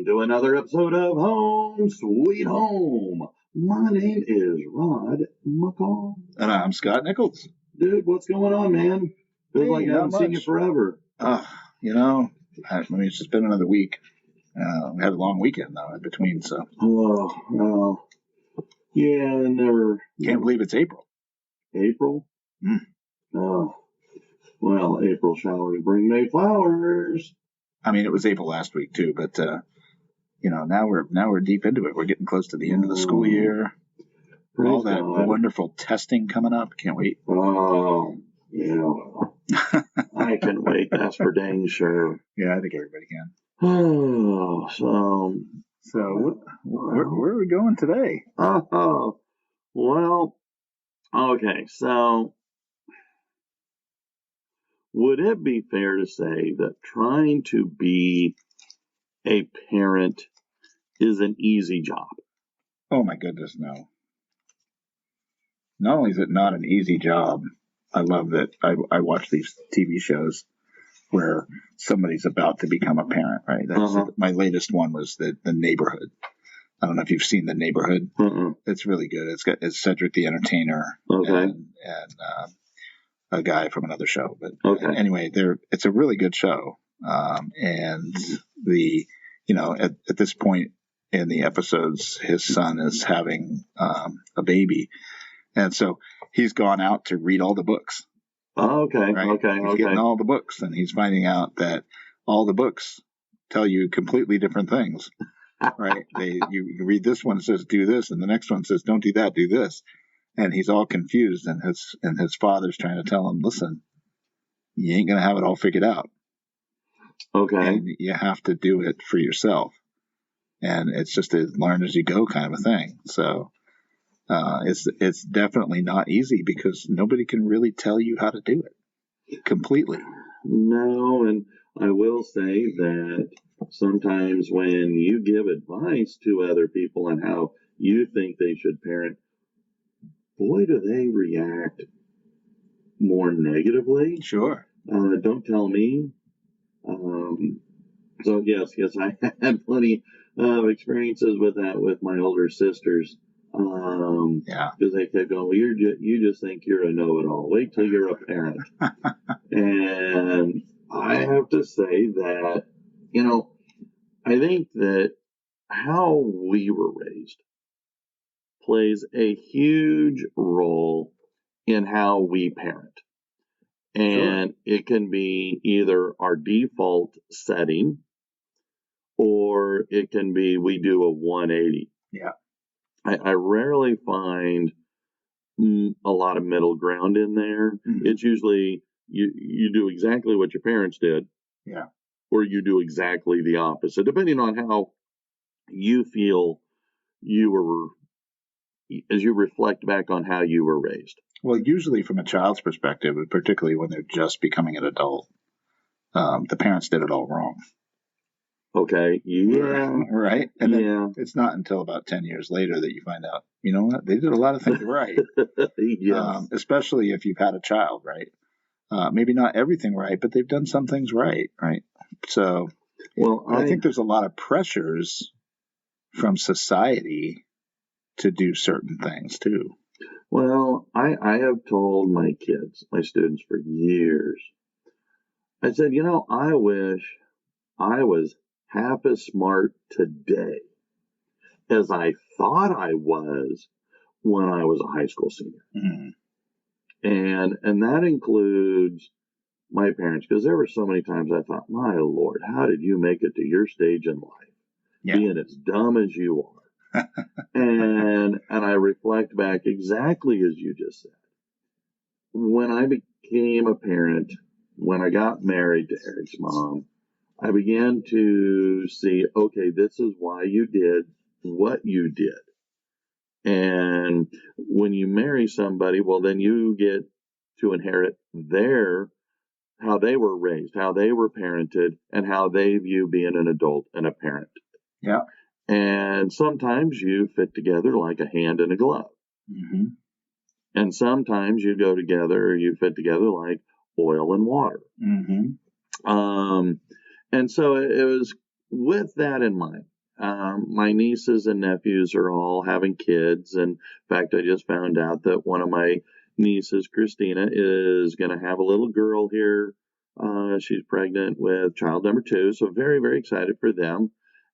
to another episode of Home Sweet Home. My name is Rod McCall. And I'm Scott Nichols. Dude, what's going on, man? Feels like I haven't seen you forever. It's just been another week. We had a long weekend, though, in between, so. Oh, well. Yeah, never. Can't believe it's April. April? Mm. Oh. Well, April showers bring May flowers. I mean, it was April last week, too, but, now we're deep into it. We're getting close to the end of the school year. Praise all that God. Wonderful testing coming up. Can't wait. Oh, yeah. I can wait. That's for dang sure. Yeah, I think everybody can. Oh, So where are we going today? Oh, well, okay. So, would it be fair to say that trying to be a parent is an easy job? Oh my goodness, no. Not only is it not an easy job, I love that I watch these TV shows where somebody's about to become a parent, right? That's my latest one was the Neighborhood. I don't know if you've seen The Neighborhood. It's really good. It's Cedric the Entertainer and a guy from another show. But anyway, it's a really good show. And at this point in the episodes, his son is having a baby. And so he's gone out to read all the books. Oh, okay. Right? Okay. He's getting all the books, and he's finding out that all the books tell you completely different things. Right? You read this one, it says do this, and the next one says don't do that, do this. And he's all confused, and his father's trying to tell him, listen, you ain't gonna have it all figured out. Okay. And you have to do it for yourself. And it's just a learn as you go kind of a thing. So it's definitely not easy because nobody can really tell you how to do it completely. No, and I will say that sometimes when you give advice to other people on how you think they should parent, boy, do they react more negatively. Sure. Don't tell me. So yes, I had plenty of experiences with that with my older sisters. Because they kept going, well, you just think you're a know-it-all. Wait till you're a parent. And I have to say that, I think that how we were raised plays a huge role in how we parent. And it can be either our default setting or it can be we do a 180. Yeah. I rarely find a lot of middle ground in there. Mm-hmm. It's usually you do exactly what your parents did. Yeah. Or you do exactly the opposite, depending on how you feel you were, as you reflect back on how you were raised. Well, usually from a child's perspective, particularly when they're just becoming an adult, the parents did it all wrong. Okay. Yeah. Right. And then it's not until about 10 years later that you find out, you know what, they did a lot of things right. Yes. Especially if you've had a child, right? Maybe not everything right, but they've done some things right. Right. So, I think there's a lot of pressures from society to do certain things too. Well, I have told my kids, my students for years, I said, I wish I was half as smart today as I thought I was when I was a high school senior. Mm-hmm. And that includes my parents, because there were so many times I thought, my Lord, how did you make it to your stage in life? Being as dumb as you are. and I reflect back exactly as you just said. When I became a parent, when I got married to Eric's mom, I began to see, okay, this is why you did what you did. And when you marry somebody, well, then you get to inherit how they were raised, how they were parented, and how they view being an adult and a parent. Yeah. And sometimes you fit together like a hand and a glove. Mm-hmm. And sometimes you go together, you fit together like oil and water. Mm-hmm. And so it was with that in mind my nieces and nephews are all having kids. And in fact, I just found out that one of my nieces, Christina, is going to have a little girl here. She's pregnant with child number 2. So very, very excited for them.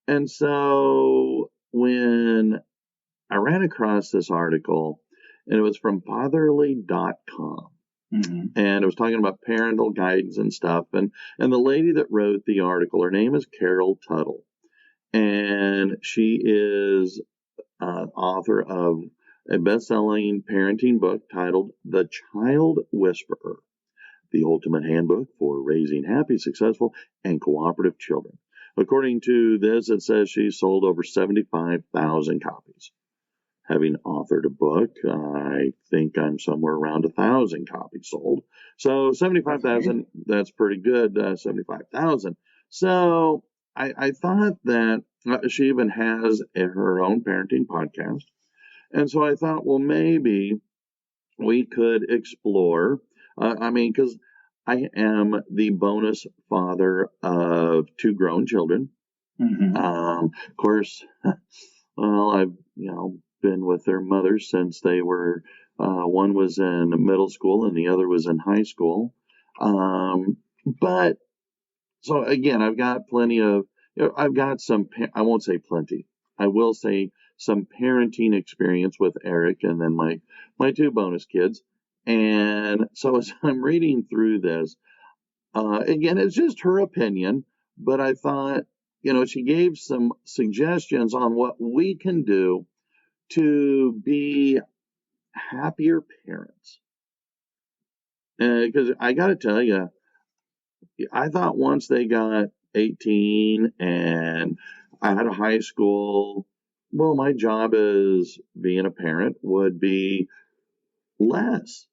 And so when I ran across this article, and it was from fatherly.com. Mm-hmm. And it was talking about parental guidance and stuff. And the lady that wrote the article, her name is Carol Tuttle. And she is author of a best-selling parenting book titled The Child Whisperer, the ultimate handbook for raising happy, successful, and cooperative children. According to this, it says she sold over 75,000 copies. Having authored a book, I think I'm somewhere around 1,000 copies sold. So 75,000, that's pretty good, 75,000. So I thought that she even has her own parenting podcast. And so I thought, well, maybe we could explore, because I am the bonus father of 2 grown children. Mm-hmm. Of course, well, I've, been with their mothers since they were, one was in middle school and the other was in high school. But so again, I've got plenty of, I've got some, I won't say plenty, I will say some parenting experience with Eric and then my 2 bonus kids. And so as I'm reading through this, again, it's just her opinion, but I thought, she gave some suggestions on what we can do to be happier parents. Because I got to tell you, I thought once they got 18 and out of high school, well, my job as being a parent would be less.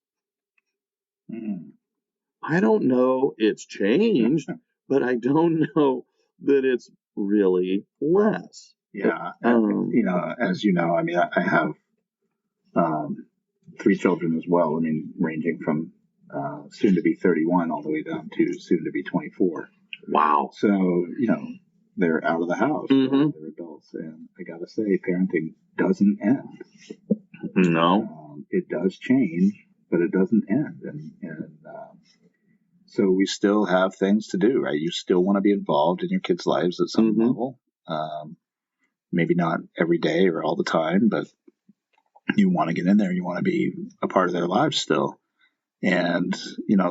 Mm. I don't know it's changed, but I don't know that it's really less. Yeah. As you know, I have 3 children as well. Ranging from soon to be 31 all the way down to soon to be 24. Wow. So, they're out of the house. Mm-hmm. They're adults. And I got to say, parenting doesn't end. No. It does change, but it doesn't end. And so we still have things to do, right? You still want to be involved in your kids' lives at some mm-hmm. level. Maybe not every day or all the time, but you want to get in there. You want to be a part of their lives still. And,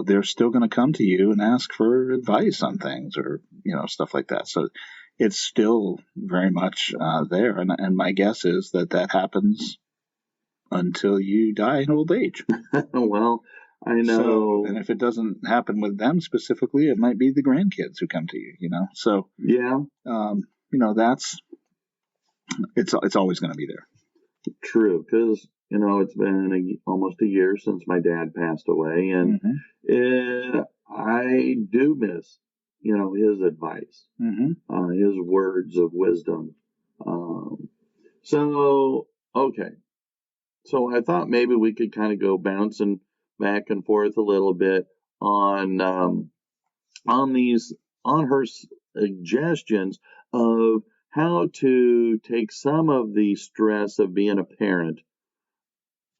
they're still going to come to you and ask for advice on things or, stuff like that. So it's still very much there. And my guess is that happens until you die in old age. Well, I know. So, and if it doesn't happen with them specifically, it might be the grandkids who come to you, So, yeah, it's always going to be there. True, because it's been almost a year since my dad passed away, and mm-hmm. I do miss his advice, mm-hmm. His words of wisdom. So okay, so I thought maybe we could kind of go bouncing back and forth a little bit on her suggestions of how to take some of the stress of being a parent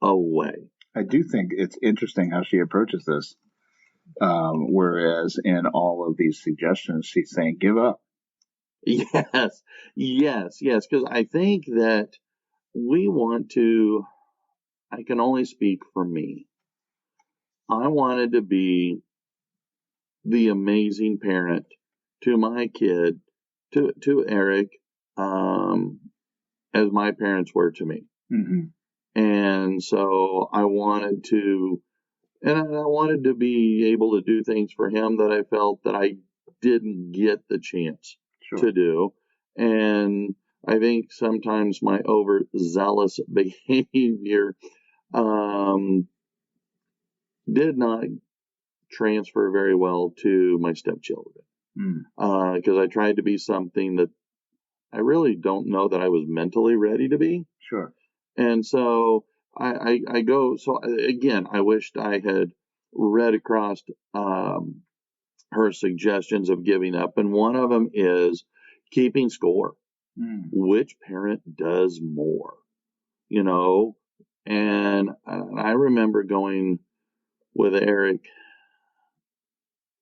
away. I do think it's interesting how she approaches this. Whereas in all of these suggestions, she's saying, give up. Yes. Because I think that we want to, I can only speak for me. I wanted to be the amazing parent to my kid, to Eric, as my parents were to me. Mm-hmm. And so I wanted to be able to do things for him that I felt that I didn't get the chance to do. And I think sometimes my overzealous behavior did not transfer very well to my stepchildren. Because I tried to be something that I really don't know that I was mentally ready to be. Sure. And so I go, so again, I wished I had read across her suggestions of giving up. And one of them is keeping score. which parent does more, you know? And I remember going with Eric,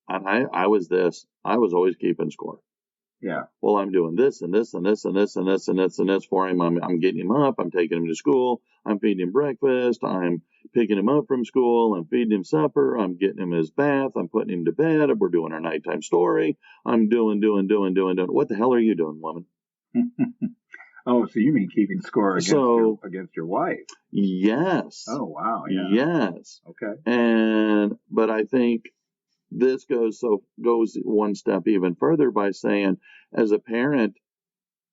and I was always keeping score. Yeah. Well, I'm doing this and this and this and this and this and this and this for him. I'm getting him up. I'm taking him to school. I'm feeding him breakfast. I'm picking him up from school. I'm feeding him supper. I'm getting him his bath. I'm putting him to bed. We're doing our nighttime story. I'm doing. What the hell are you doing, woman? Oh, so you mean keeping score against your wife? Yes. Oh, wow. Yeah. Yes. Okay. But I think this goes one step even further by saying, as a parent,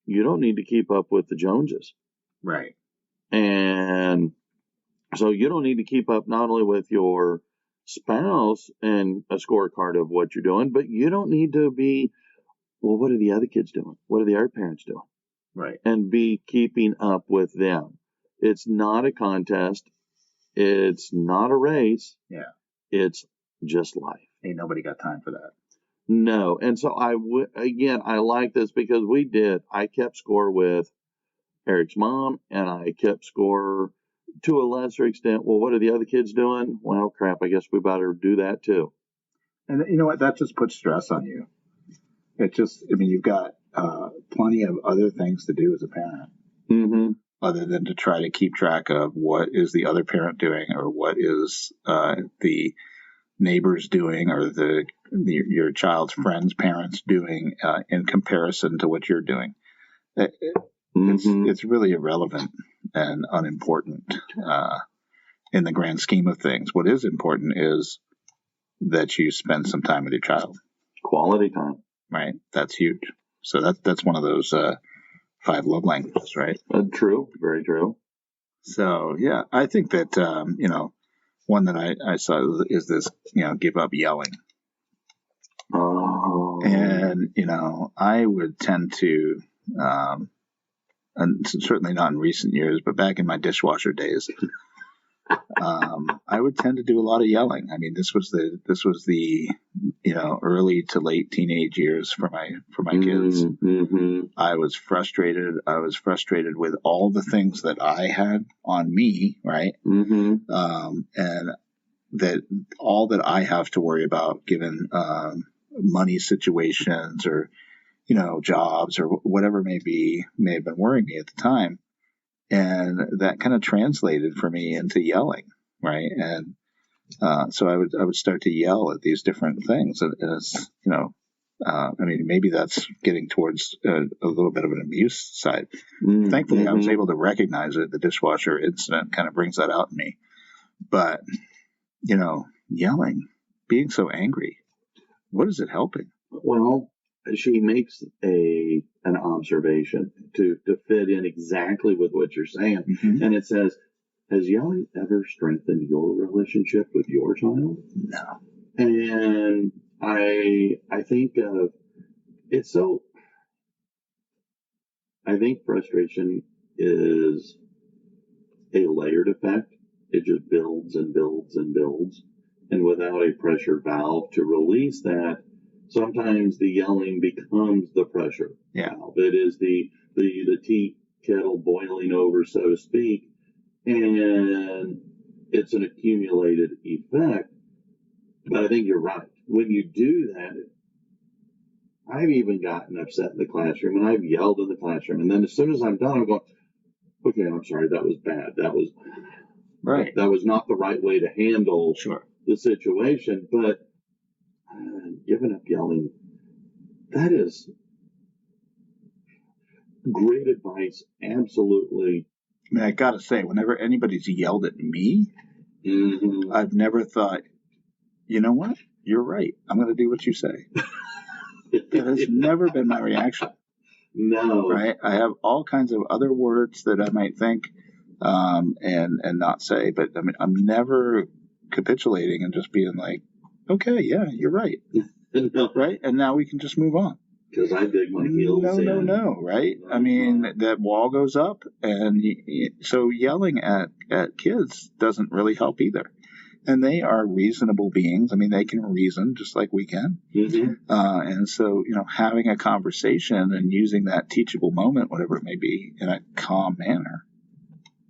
you don't need to keep up with the Joneses. Right. And so you don't need to keep up not only with your spouse and a scorecard of what you're doing, but you don't need to be, well, what are the other kids doing? What are the other parents doing? Right. And be keeping up with them. It's not a contest. It's not a race. Yeah. It's just life. Ain't nobody got time for that. No. And so I like this because I kept score with Eric's mom, and I kept score to a lesser extent. Well, what are the other kids doing? Well, crap, I guess we better do that too. And you know what? That just puts stress on you. You've got plenty of other things to do as a parent, other than to try to keep track of what is the other parent doing, or what is the neighbors doing, or your child's friends' parents doing in comparison to what you're doing. It's really irrelevant and unimportant in the grand scheme of things. What is important is that you spend some time with your child. Quality time. Right. That's huge. So that's one of those 5 love languages, right? True. Very true. So, yeah, I think that, one that I saw is this, give up yelling. Oh. And, I would tend to, and certainly not in recent years, but back in my dishwasher days, I would tend to do a lot of yelling. I mean, this was the early to late teenage years for my kids. Mm-hmm. I was frustrated. I was frustrated with all the things that I had on me, right? Mm-hmm. And that all that I have to worry about, given money situations or jobs or whatever may have been worrying me at the time. And that kind of translated for me into yelling, right? And so I would start to yell at these different things, and it's maybe that's getting towards a little bit of an abuse side. Mm-hmm. Thankfully, I was able to recognize it. The dishwasher incident kind of brings that out in me. But yelling, being so angry, what is it helping? Well, she makes an observation to fit in exactly with what you're saying. Mm-hmm. And it says, has yelling ever strengthened your relationship with your child? No. And I think I think frustration is a layered effect. It just builds and builds and builds. And without a pressure valve to release that, sometimes the yelling becomes the pressure valve. It is the tea kettle boiling over, so to speak, and it's an accumulated effect. But I think you're right. When you do that, I've even gotten upset in the classroom, and I've yelled in the classroom, and then as soon as I'm done, I'm going, okay, I'm sorry, that was bad. That was right. That was not the right way to handle the situation, but giving up yelling, that is great advice. Absolutely. I mean, I gotta say, whenever anybody's yelled at me, mm-hmm. I've never thought, you know what? You're right. I'm going to do what you say. That has never been my reaction. No. Right? I have all kinds of other words that I might think and not say, but I mean, I'm never capitulating and just being like, okay, yeah, you're right. No. Right? And now we can just move on. Because I dig my heels in. No, right? I mean, that wall goes up, and so yelling at kids doesn't really help either. And they are reasonable beings. I mean, they can reason just like we can. And so, having a conversation and using that teachable moment, whatever it may be, in a calm manner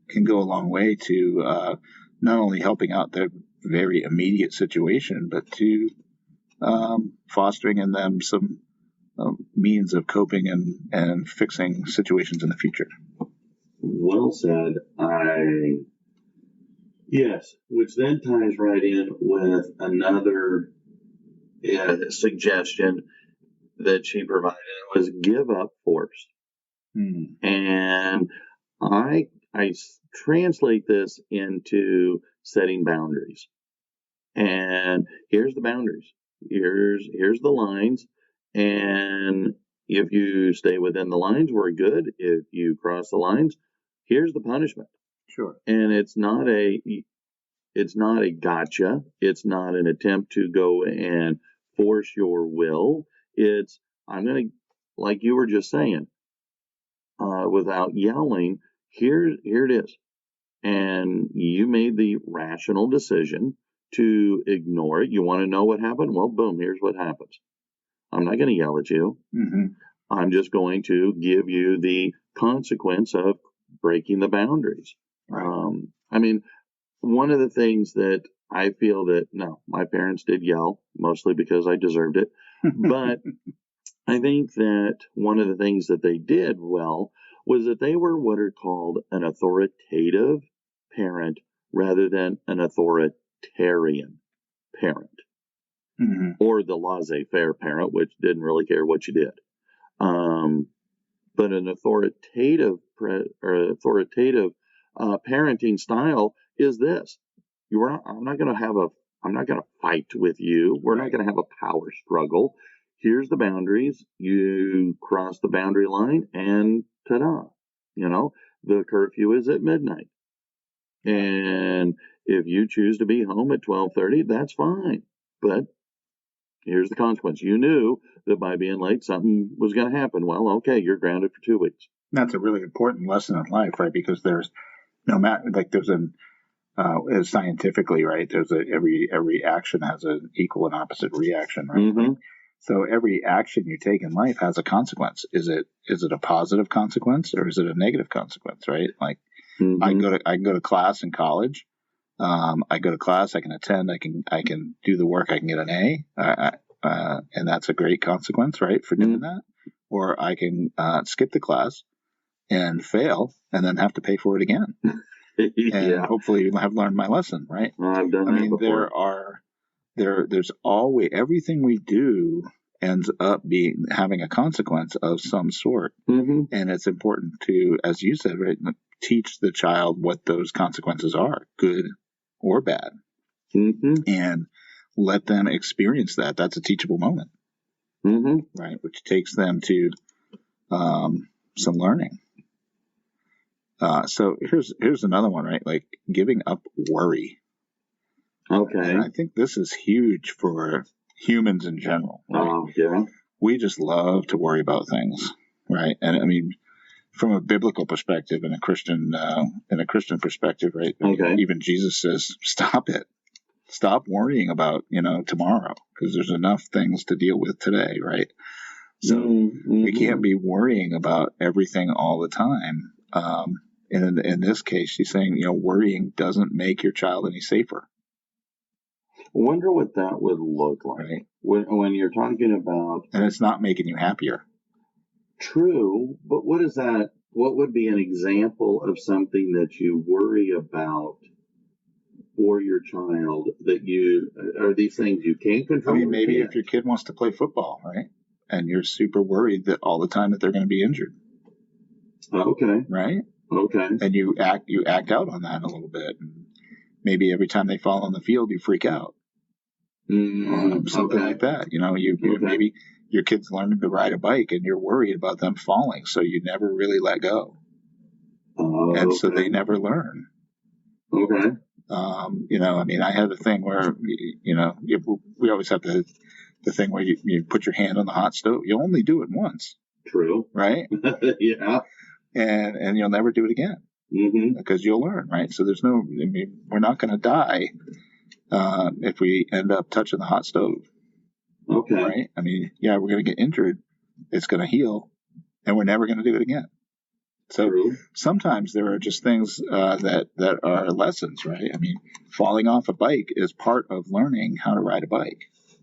can go a long way to not only helping out their very immediate situation, but to fostering in them some means of coping and fixing situations in the future. Well said. Yes, which then ties right in with another suggestion that she provided was give up force. And I translate this into setting boundaries. And here's the boundaries. Here's the lines. And if you stay within the lines, we're good. If you cross the lines, here's the punishment. Sure. And it's not a gotcha. It's not an attempt to go and force your will. It's, I'm going to, like you were just saying, without yelling, here it is. And you made the rational decision to ignore it. You want to know what happened? Well, boom, here's what happens. I'm not going to yell at you. I'm just going to give you the consequence of breaking the boundaries. Right. I mean, one of the things that I feel that, no, my parents did yell, mostly because I deserved it. But I think that one of the things that they did well was that they were what are called an authoritative parent rather than an authoritarian parent. Or the laissez-faire parent, which didn't really care what you did. But an authoritative parenting style is this: I'm not going to fight with you. We're not going to have a power struggle. Here's the boundaries. You cross the boundary line, and ta-da! The curfew is at midnight, and if you choose to be home at 12:30, that's fine. But here's the consequence. You knew that by being late, something was going to happen. Well, okay, you're grounded for 2 weeks. That's a really important lesson in life, right? Because there's scientifically, right? There's every action has an equal and opposite reaction, right? So every action you take in life has a consequence. Is it a positive consequence or is it a negative consequence, right? Like I can go to class in college. I go to class, I can attend, I can do the work, I can get an A, and that's a great consequence, right, for doing that. Or I can skip the class and fail and then have to pay for it again. And hopefully I have learned my lesson, right? I've done that before. There's always, everything we do ends up having a consequence of some sort. And it's important to, as you said, right, teach the child what those consequences are, good or bad, and let them experience that. That's a teachable moment, right? Which takes them to some learning. So here's another one, right? Like giving up worry. Okay. And I think this is huge for humans in general. Right? Yeah. We just love to worry about things, right? And I mean, from a biblical perspective and a Christian perspective, right? Okay. Even Jesus says, "Stop it. Stop worrying about tomorrow, because there's enough things to deal with today, right?" So we can't be worrying about everything all the time. And in this case, she's saying, worrying doesn't make your child any safer. I wonder what that would look like, right? When you're talking about, and it's not making you happier. True, but what is that? What would be an example of something that you worry about for your child are these things you can't control? I mean, maybe if your kid wants to play football, right? And you're super worried that all the time that they're going to be injured. Okay. Right? Okay. And you act out on that a little bit. And maybe every time they fall on the field, you freak out. Something like that. Maybe your kid's learning to ride a bike and you're worried about them falling, so you never really let go. So they never learn. Okay. I had a thing where, we always have the thing where you put your hand on the hot stove. You only do it once. True. Right? Yeah. And you'll never do it again. Because you'll learn, right? So we're not going to die if we end up touching the hot stove. Okay. Right? I mean, yeah, we're going to get injured. It's going to heal, and we're never going to do it again. So True. Sometimes there are just things that are lessons, right? I mean, falling off a bike is part of learning how to ride a bike.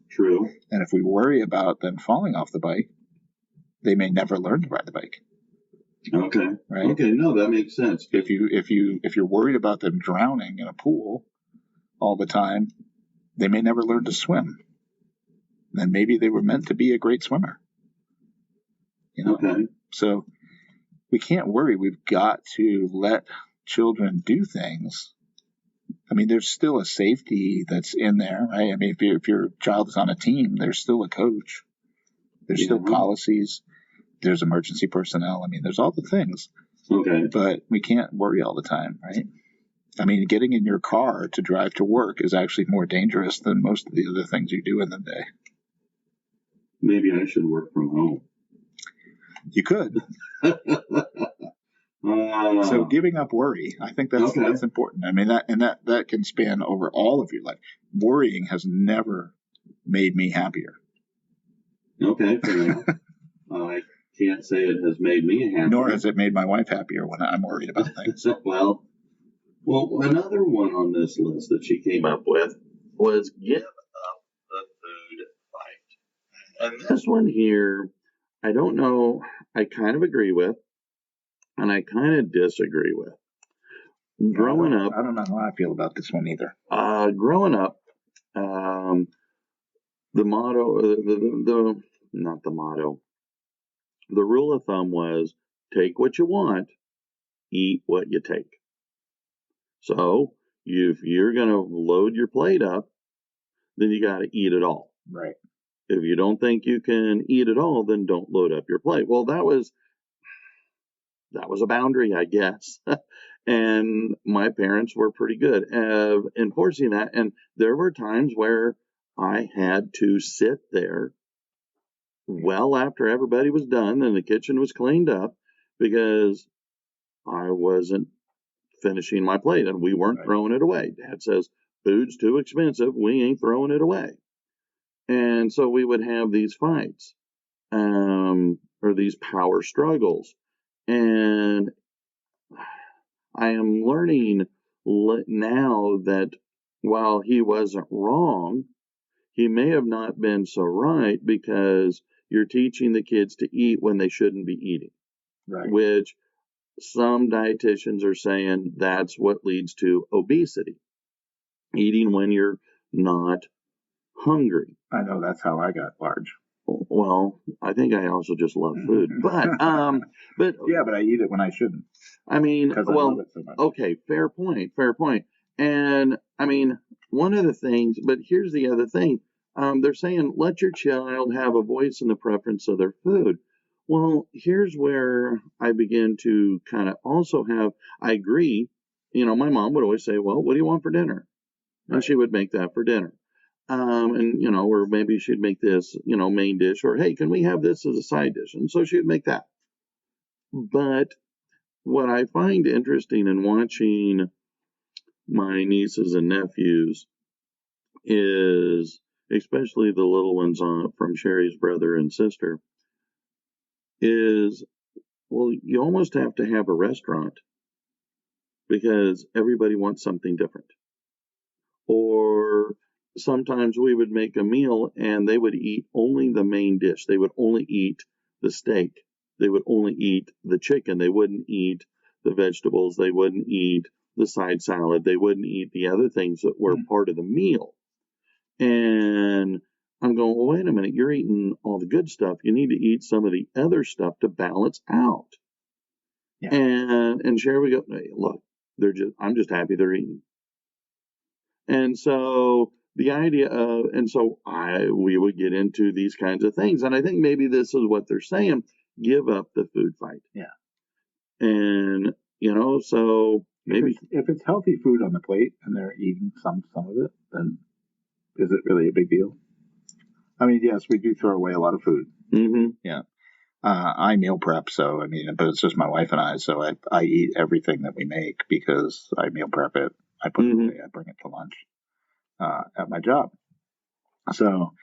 True. And if we worry about them falling off the bike, they may never learn to ride the bike. Okay. Right. Okay. No, that makes sense. If you're worried about them drowning in a pool all the time, they may never learn to swim. Then maybe they were meant to be a great swimmer. You know? Okay. So we can't worry. We've got to let children do things. I mean, there's still a safety that's in there, right? I mean, if your child is on a team, there's still a coach. There's still policies. There's emergency personnel. I mean, there's all the things. Okay. But we can't worry all the time, right? I mean, getting in your car to drive to work is actually more dangerous than most of the other things you do in the day. Maybe I should work from home. You could. So giving up worry, I think that's important. I mean, that can span over all of your life. Worrying has never made me happier. Okay, fair enough. I can't say it has made me happier. Nor has it made my wife happier when I'm worried about things. Well, another one on this list that she came up with was give up the food fight. And this one here, I don't know, I kind of agree with, and I kind of disagree with. Growing up, I don't know how I feel about this one either. Growing up, the motto, not the motto, the rule of thumb was take what you want, eat what you take. So if you're going to load your plate up, then you got to eat it all. Right. If you don't think you can eat it all, then don't load up your plate. Well, that was a boundary, I guess. And my parents were pretty good at enforcing that. And there were times where I had to sit there well after everybody was done and the kitchen was cleaned up because I wasn't finishing my plate and we weren't throwing it away. Dad says, food's too expensive. We ain't throwing it away. And so we would have these fights, or these power struggles. And I am learning now that while he wasn't wrong, he may have not been so right because you're teaching the kids to eat when they shouldn't be eating. Right. Which some dietitians are saying that's what leads to obesity. Eating when you're not hungry. I know that's how I got large. Well, I think I also just love food, but yeah, but I eat it when I shouldn't. I mean, I love it so much. Okay, fair point. And I mean, one of the things, but here's the other thing. They're saying let your child have a voice in the preference of their food. Well, here's where I begin to kind of also I agree. You know, my mom would always say, well, what do you want for dinner? And she would make that for dinner. And, you know, or maybe she'd make this, you know, main dish, or, hey, can we have this as a side dish? And so she would make that. But what I find interesting in watching my nieces and nephews is, especially the little ones from Sherry's brother and sister, is, well, you almost have to have a restaurant because everybody wants something different. Or sometimes we would make a meal and they would eat only the main dish. They would only eat the steak. They would only eat the chicken. They wouldn't eat the vegetables. They wouldn't eat the side salad. They wouldn't eat the other things that were part of the meal. And I'm going, well, wait a minute. You're eating all the good stuff. You need to eat some of the other stuff to balance out. Yeah. And Sherry would go, hey, look, I'm just happy they're eating. And so the idea of, and so we would get into these kinds of things. And I think maybe this is what they're saying, give up the food fight. Yeah. And, you know, so maybe. If it's healthy food on the plate and they're eating some of it, then is it really a big deal? I mean, yes, we do throw away a lot of food. Mm-hmm. Yeah. I meal prep, so, I mean, but it's just my wife and I, so I eat everything that we make because I meal prep it. I put it away. I bring it to lunch. at my job. So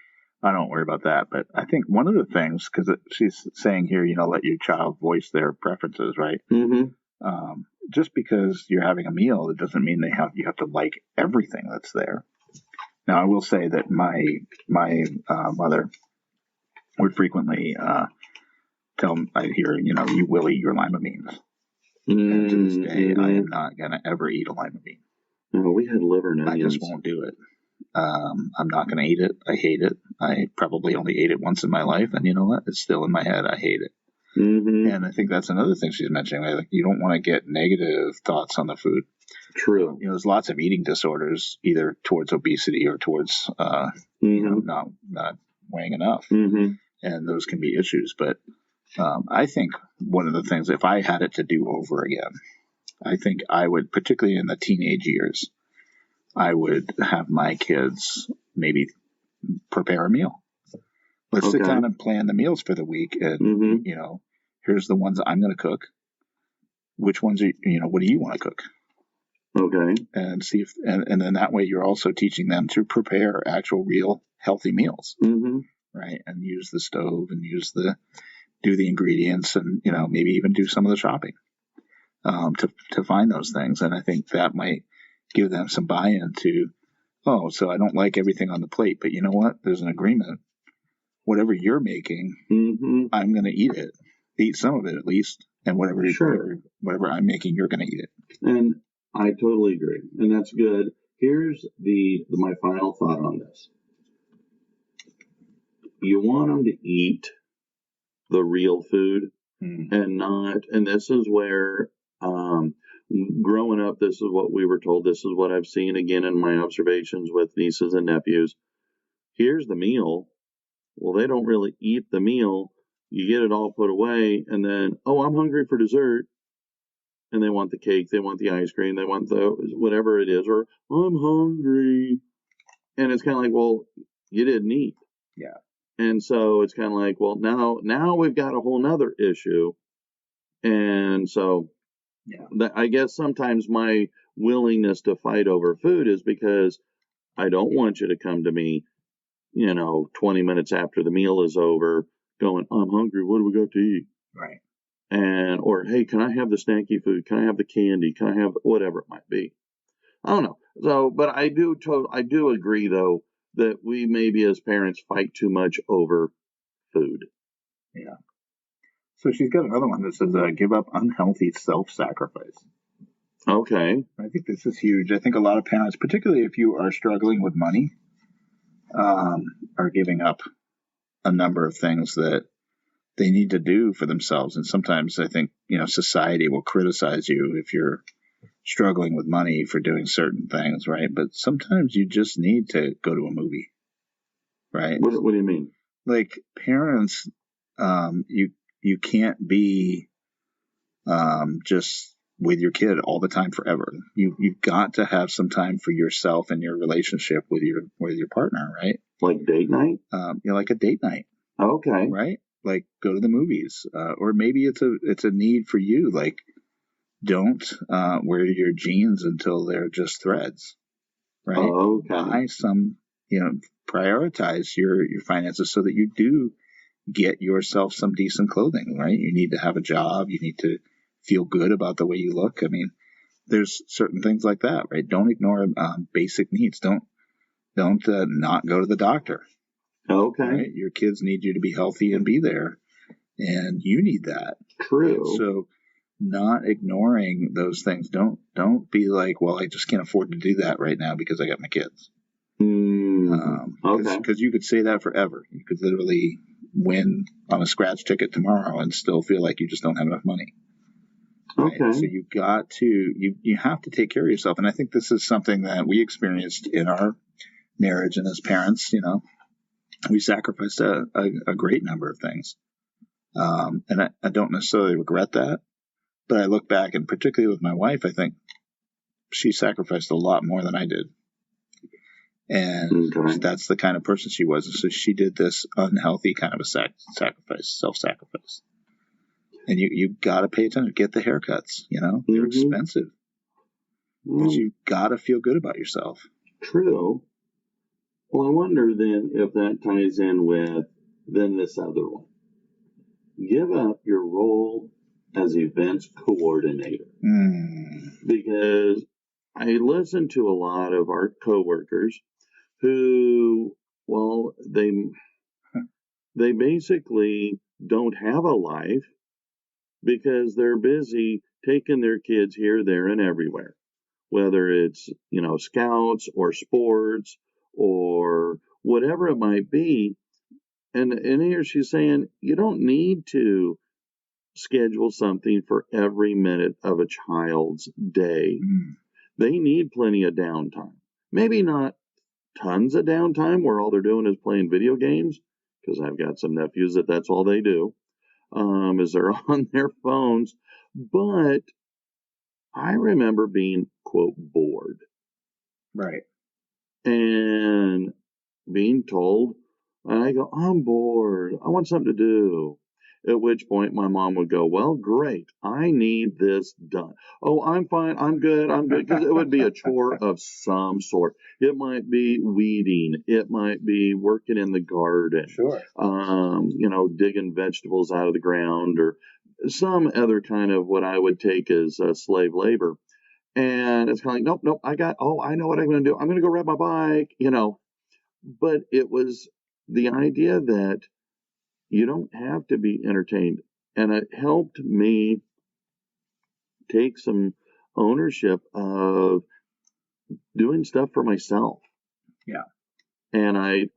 I don't worry about that. But I think one of the things, because she's saying here, let your child voice their preferences, right? Mm-hmm. Just because you're having a meal, it doesn't mean you have to like everything that's there. Now, I will say that my mother would frequently tell me, I hear, you will eat your lima beans. Mm-hmm. And to this day, I am not going to ever eat a lima bean. No, we had liver and onions. I just won't do it. I'm not going to eat it. I hate it. I probably only ate it once in my life, and you know what? It's still in my head. I hate it. Mm-hmm. And I think that's another thing she's mentioning. Like, you don't want to get negative thoughts on the food. True. There's lots of eating disorders, either towards obesity or towards, not weighing enough. Mm-hmm. And those can be issues. But I think one of the things, if I had it to do over again, I think I would, particularly in the teenage years, I would have my kids maybe prepare a meal. Let's sit down and plan the meals for the week. And, here's the ones I'm going to cook. Which ones what do you want to cook? Okay. And see if, and then that way you're also teaching them to prepare actual real healthy meals. Mm-hmm. Right. And use the stove and do the ingredients and, maybe even do some of the shopping, to find those things. And I think that might give them some buy-in to, so I don't like everything on the plate, but you know what? There's an agreement. Whatever you're making, mm-hmm. I'm going to eat some of it at least. And whatever I'm making, you're going to eat it. And I totally agree. And that's good. Here's my final thought on this. You want them to eat the real food and this is where, growing up, this is what we were told. This is what I've seen again in my observations with nieces and nephews. Here's the meal. Well, they don't really eat the meal. You get it all put away, and then, I'm hungry for dessert. And they want the cake, they want the ice cream, they want the whatever it is, or I'm hungry. And it's kind of like, well, you didn't eat. Yeah. And so it's kind of like, well, now we've got a whole nother issue. And so I guess sometimes my willingness to fight over food is because I don't want you to come to me, 20 minutes after the meal is over going, I'm hungry. What do we got to eat? Right. Or, hey, can I have the snacky food? Can I have the candy? Can I have whatever it might be? I don't know. So, but I do agree though that we maybe as parents fight too much over food. Yeah. So she's got another one that says, give up unhealthy self-sacrifice. Okay. I think this is huge. I think a lot of parents, particularly if you are struggling with money, are giving up a number of things that they need to do for themselves. And sometimes I think, society will criticize you if you're struggling with money for doing certain things, right? But sometimes you just need to go to a movie, right? What do you mean? Like parents, you can't be just with your kid all the time forever. You've got to have some time for yourself and your relationship with your partner, right? Like date night? Like a date night. Okay. Right? Like go to the movies, or maybe it's a need for you. Like don't wear your jeans until they're just threads, right? Okay. Buy some, prioritize your finances so that you do get yourself some decent clothing, right? You need to have a job. You need to feel good about the way you look. I mean, there's certain things like that, right? Don't ignore basic needs. Don't not go to the doctor. Okay. Right? Your kids need you to be healthy and be there, and you need that. True. So not ignoring those things. Don't be like, well, I just can't afford to do that right now because I got my kids. Okay. Because you could say that forever. You could literally win on a scratch ticket tomorrow and still feel like you just don't have enough money. Right? Okay. So you got to, you have to take care of yourself. And I think this is something that we experienced in our marriage, and as parents, we sacrificed a great number of things. And I don't necessarily regret that, but I look back, and particularly with my wife, I think she sacrificed a lot more than I did. And that's the kind of person she was. And so she did this unhealthy kind of a sacrifice, self-sacrifice. And you got to pay attention. Get the haircuts, they're expensive. But you've got to feel good about yourself. True. Well, I wonder then if that ties in with then this other one. Give up your role as events coordinator. Because I listen to a lot of our coworkers who, well, they basically don't have a life because they're busy taking their kids here, there, and everywhere, whether it's, scouts or sports or whatever it might be. And here she's saying, you don't need to schedule something for every minute of a child's day. They need plenty of downtime. Maybe not tons of downtime where all they're doing is playing video games, because I've got some nephews that's all they do, is they're on their phones. But I remember being, quote, bored. Right. And being told, and I go, I'm bored. I want something to do. At which point my mom would go, well, great. I need this done. Oh, I'm fine. I'm good. Because it would be a chore of some sort. It might be weeding. It might be working in the garden. Sure. Digging vegetables out of the ground or some other kind of what I would take as slave labor. And it's kind of like, nope. I know what I'm going to do. I'm going to go ride my bike, But it was the idea that you don't have to be entertained. And it helped me take some ownership of doing stuff for myself. Yeah. And I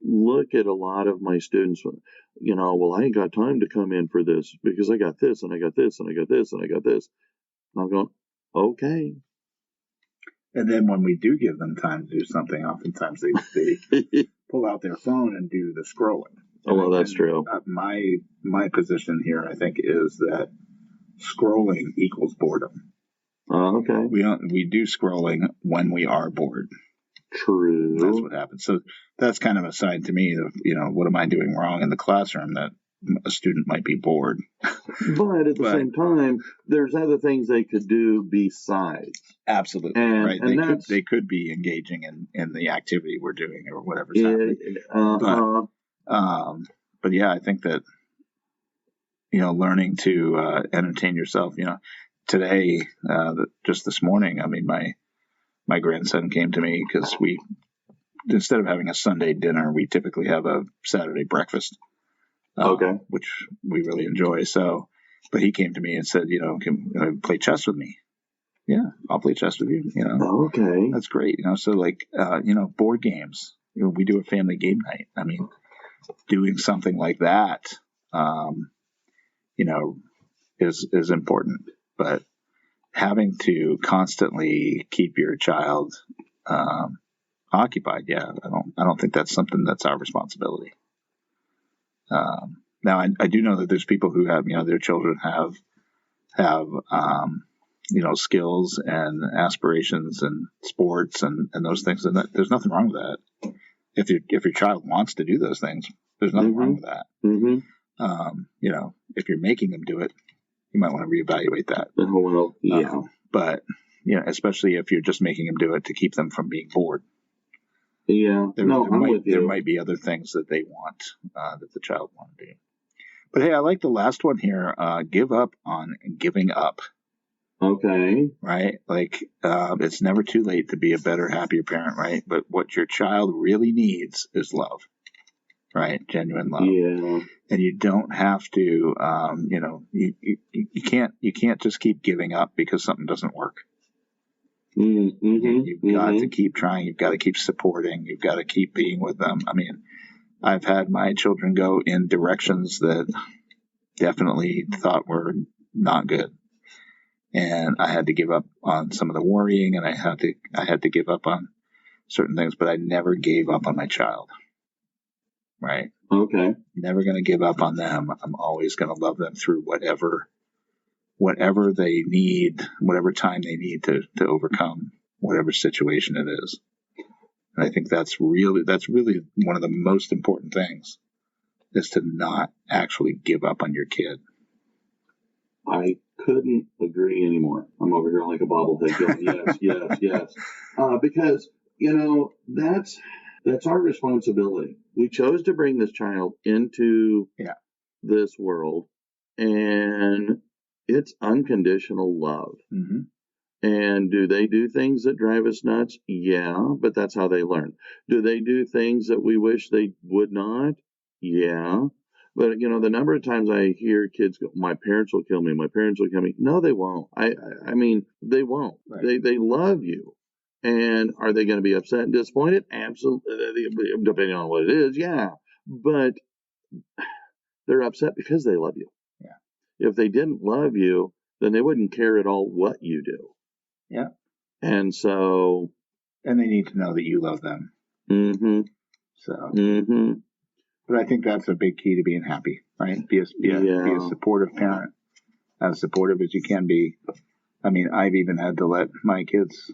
look at a lot of my students, well, I ain't got time to come in for this because I got this and I got this and I got this and I got this. And I'm going, okay. And then when we do give them time to do something, oftentimes they pull out their phone and do the scrolling. Oh, well, that's true. My position here, I think, is that scrolling equals boredom. Oh, okay. We do scrolling when we are bored. True. That's what happens. So that's kind of a sign to me of, what am I doing wrong in the classroom that a student might be bored. But at the same time, there's other things they could do besides. Absolutely. Right. And they could be engaging in the activity we're doing or whatever's happening. But yeah, I think that, learning to entertain yourself, today, just this morning, I mean, my grandson came to me because instead of having a Sunday dinner, we typically have a Saturday breakfast. Which we really enjoy. So, but he came to me and said, can you play chess with me? Yeah, I'll play chess with you. Okay, that's great. So like, board games. We do a family game night. I mean, doing something like that, is important. But having to constantly keep your child occupied, I don't think that's something that's our responsibility. Now I do know that there's people who have, their children have skills and aspirations and sports and those things, and there's nothing wrong with that. If your child wants to do those things, there's nothing wrong with that. If you're making them do it, you might want to reevaluate that. Well, yeah. But especially if you're just making them do it to keep them from being bored. Yeah, there might be other things that they want that the child want to do. But hey, I like the last one here. Give up on giving up. Okay. Right? Like, it's never too late to be a better, happier parent, right? But what your child really needs is love, right? Genuine love. Yeah. And you don't have to, you can't just keep giving up because something doesn't work. You've got to keep trying. You've got to keep supporting. You've got to keep being with them. I mean, I've had my children go in directions that definitely thought were not good. And I had to give up on some of the worrying, and I had to give up on certain things, but I never gave up on my child. Right? Okay. Never going to give up on them. I'm always going to love them through whatever they need, whatever time they need to overcome whatever situation it is. And I think that's really one of the most important things, is to not actually give up on your kid. I couldn't agree anymore. I'm over here like a bobblehead going, yes. Because, That's our responsibility. We chose to bring this child into this world, and it's unconditional love. Mm-hmm. And do they do things that drive us nuts? Yeah, but that's how they learn. Do they do things that we wish they would not? Yeah. But, the number of times I hear kids go, my parents will kill me, my parents will kill me. No, they won't. I mean, they won't. Right. They love you. And are they going to be upset and disappointed? Absolutely. Depending on what it is, yeah. But they're upset because they love you. Yeah. If they didn't love you, then they wouldn't care at all what you do. Yeah. And so. And they need to know that you love them. Mm-hmm. So. Mm-hmm. But I think that's a big key to being happy, right? Be a supportive parent, as supportive as you can be. I mean, I've even had to let my kids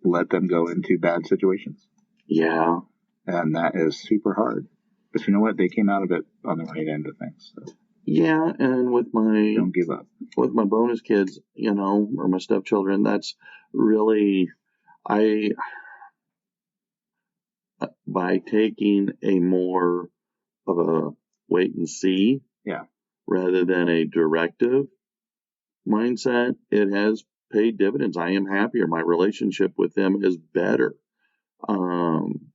let them go into bad situations. Yeah. And that is super hard. But you know what? They came out of it on the right end of things. So. Yeah, and with my don't give up. With my bonus kids, or my stepchildren, that's really by taking a more of a wait and see, rather than a directive mindset, it has paid dividends. I am happier. My relationship with them is better.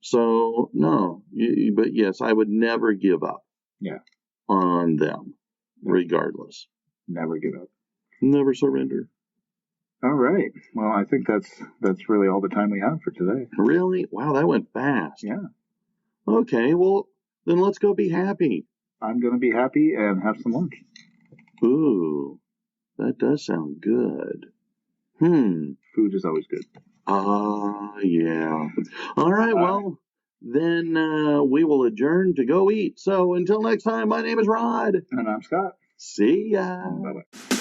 So no, but yes, I would never give up. On them, regardless. Never give up. Never surrender. All right. Well, I think that's really all the time we have for today. Really? Wow, that went fast. Yeah. Okay, well, then let's go be happy. I'm going to be happy and have some lunch. Ooh, that does sound good. Food is always good. Yeah. All right, well, then we will adjourn to go eat. So until next time, my name is Rod. And I'm Scott. See ya. Bye-bye.